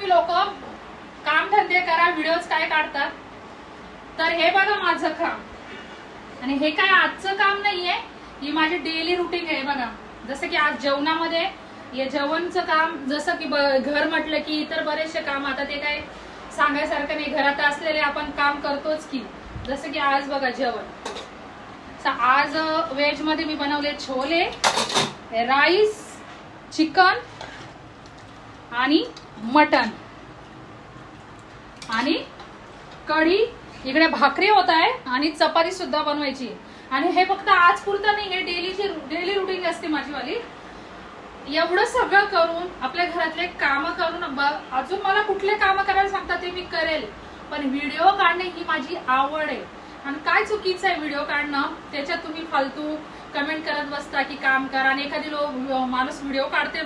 तुम्ही लोक काम धंदे करा, व्हिडिओज काय काढतात, तर हे बघा माझं काम। आणि हे काय आजचं काम नाहीये, ही माझी डेली रुटीन आहे बघा। जसं की आज जेवणामध्ये हे जेवणचं काम, जसं की घर म्हटलं की इतर बरेचसे काम, आता ते काय सांगायसारखं नाही, घरात असलेले आपण काम करतोच की। जसं की आज बघा जेवण, आज व्हेज मध्ये मी बनवले छोले, राईस, चिकन आणि मटन आणि कढी, इकडे भाकरी होत आहे आणि चपाती सुद्धा बनवायची। आणि हे फक्त आज पुरतं नाही, हे डेली रुटीन असते माझी वाली। एवढं सगळं करून आपल्या घरातले काम करून अजून मला कुठले काम करायला सांगतात ते मी करेल, पण व्हिडिओ काढणे ही माझी आवड आहे। आणि काय चुकीचं आहे व्हिडिओ काढणं, त्याच्यात तुम्ही फालतू कमेंट करत बसता की काम करा, आणि एखादी माणूस व्हिडिओ काढते